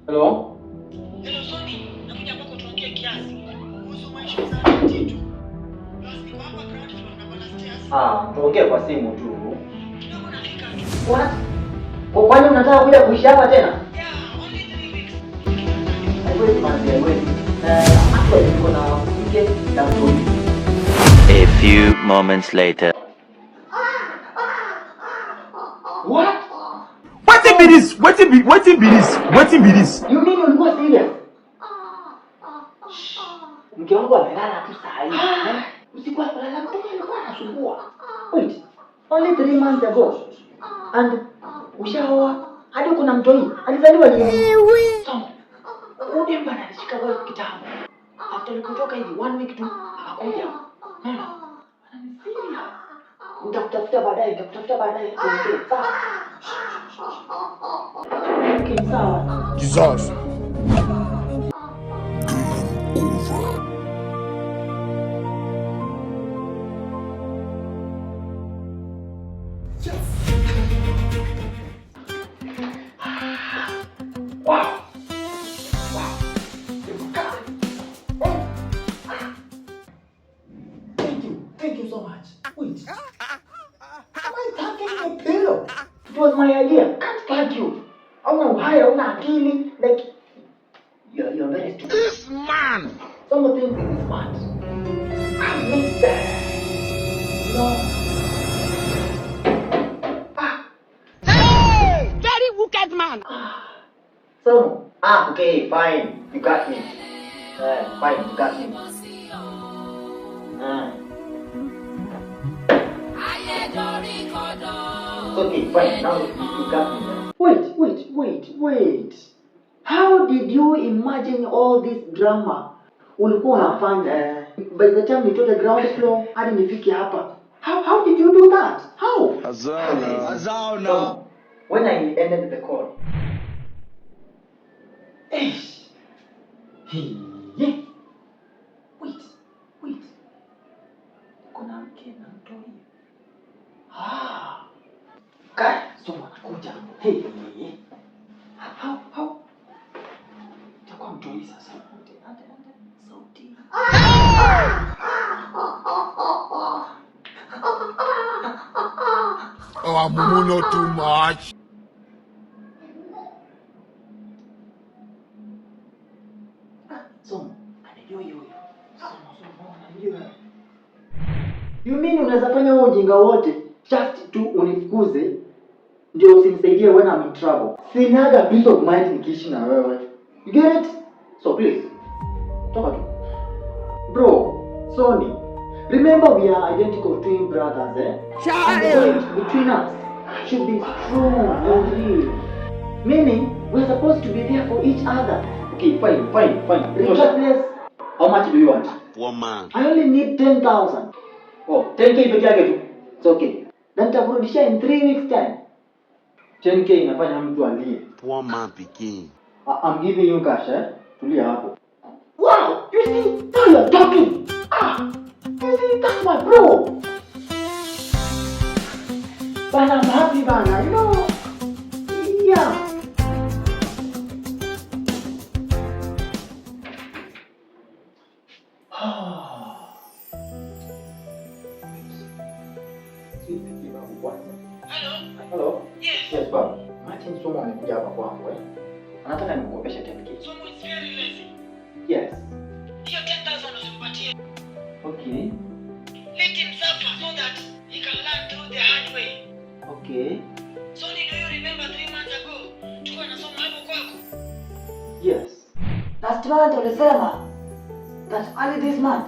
Hello? Hello Sony, nakuja kwako tuongee kiasi. Kuhusu maisha ya Titu. Basi niko hapa ground floor na bana stairs. Tuongee kwa simu tu. Kidogo nafika. What? Kwa kwani unataka kuja kuishi hapa tena? Yeah, only 3 weeks. Haiwezi manzi, haiwezi. Hapo niko na mke na mtoto. A few moments later. What? Wetin be this? Wetin be this? You mean ulikuwa serious? Mke wangu amelala tu saa hii. Usiku alala mtoto alikuwa anasumbua. Wait. Only 3 months ago. And ushaoa hadi kuna mtoi. Alizaliwa lini? So, udemba anashika wewe kitambo. After nilikotoka hivi 1 week tu akakuja. Mama. Ananisikia. Nitakutafuta baadaye. Sawa. Okay, sawa. Jesus. Wow. Thank you so much. Wait. Am I thanking your pillow? It was my idea. Can't thank you. Hauna uhai, hauna akili. Like, you're very stupid. This man. Some of things is smart. I miss that. No. Hey! Very wicked man. So, okay, fine. You got me. Fine, you got me. Okay, fine. Now you got me. Wait. How did you imagine all this drama? Ulikuwa unafanya by the time you told the ground floor hadi nifike hapa. How did you do that? How? Azao now. When I ended the call. Wait. Kuna mke na mtoi. Kai, soma nakuja. How? Takuwa mtoi sasa. Sauti. Oh, I'm not too much. Soma, anajua hiyo. Soma, anajua. You mean unaweza fanya huo ujinga wote just to unifukuze ndio usinisaidie when I'm in trouble? Sinaga peace of mind nikiishi na wewe. You get it? So please, toka tu. Bro, Sony, remember we are identical twin brothers, eh? And the bond between us should be strong and real. Meaning, we're supposed to be there for each other. Okay, fine. Regardless, how much do you want? 1 man. I only need 10,000. Oh, 10k peke yake tu. It's okay. Na nitakurudishia in 3 weeks time. 10k inafanya mtu alie. Poor man picking. I'm giving you cash, eh? Tulia hapo. Wow, you see, now you're talking. You see, that's my bro. But I'm happy, bana, you know. Yeah. Hello? Yes, Bob. Martin Somo amekuja hapa kwangu, eh? Anataka nimkopeshe 10k. Somo is very lazy. Yes. Hiyo 10,000 usimpatie. Okay. Let him suffer so that he can learn through the hard way. Okay. Sony, do you remember 3 months ago? Tulikuwa nasoma hapo kwako. Yes. Last month ulisema that early this month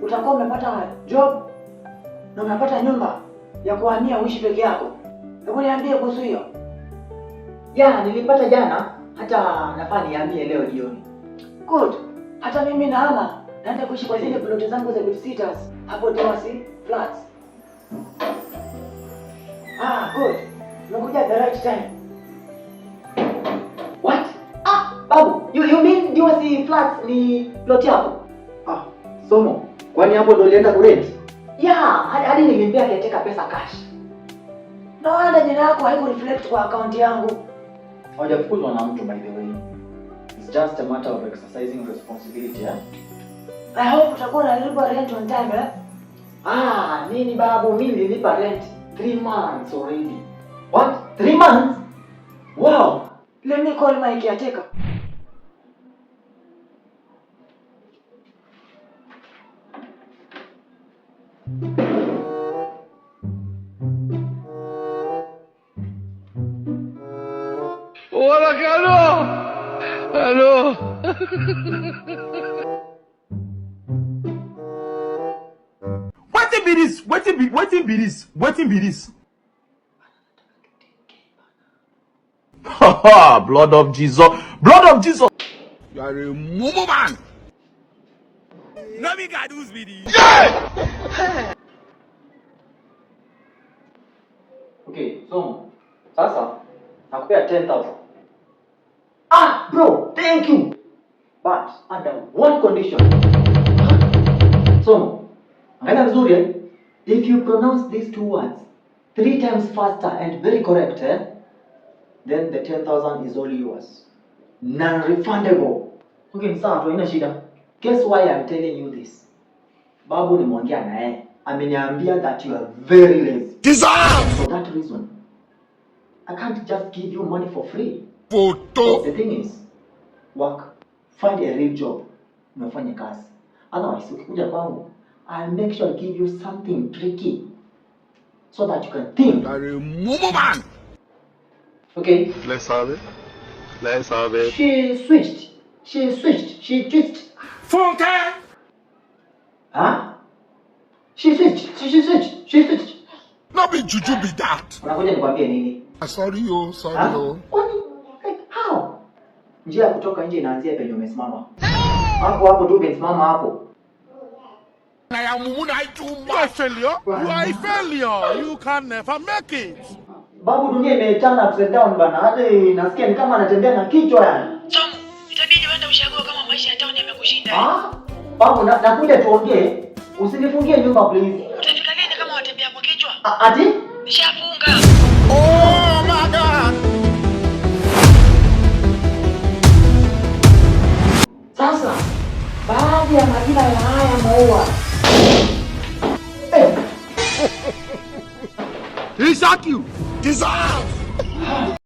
utakuwa umepata job na umepata nyumba ya kuhamia uishi peke yako. Hebu niambie kuhusu hiyo. Yeah, nilipata jana, hata nafaa nihamie leo jioni. Good. Hata mimi nahama naenda kuishi kwa zile plot zangu za bedsitters hapo Toasi Flats. Good. Umekuja the right time. What? Babu, you mean Toasi Flats ni plot yako? Somo. Kwani hapo ndo ulienda kurent? Yeah, hadi nilimpea kiateka pesa cash. Na wanda jina yako haiku reflect kwa account yangu. Hawajafukuzwa na mtu by the way. It's just a matter of exercising responsibility, eh? I hope utakuwa unalipa rent on time, eh? Nini babu, mimi nilipa rent 3 months already. What? 3 months? Wow. Let me call my caretaker. Hola, Hello. Wetin be this? Wetin be this? Haha, blood of Jesus. You are a mumu man. No be gadus be this. Okay, so sasa nakupea 10,000. Bro, thank you. But under one condition. So, angalia vizuri, eh? If you pronounce these 2 words 3 times faster and very correct, then the 10,000 is all yours. Non-refundable. Okay, sawa tu, haina shida. Guess why I'm telling you this? Babu nimeongea na yeye. Ameniambia that you are very lazy. For that reason, I can't just give you money for free. Photo. The thing is, work, find a real job, unafanya kazi. Otherwise, ukikuja kwangu, I'll make sure I give you something tricky so that you can think. You are a mumu man. Okay? Let's have it. She switched. She twitched. Funke. Huh? She switched. No be juju be that. Unakuja nikwambie nini? Sorry. Kwani, like, how? Njia ya kutoka nje inaanzia penye umesimama. Hapo tu umesimama hapo. I am mumu na too much. You are a failure. You can never make it. Babu, dunia imetana upside down bana. Hata nasikia ni kama anatembea na kichwa yani. Somo, itabidi uende ushago kama maisha ya town yamekushinda. Babu, nakuja tuongee. Usinifungie nyumba please. Utafika lini kama watembea kwa kichwa? Ati? Nishafunga. Oh my God. Sasa, baadhi ya majina ya haya maua. He shot you. Dissolve.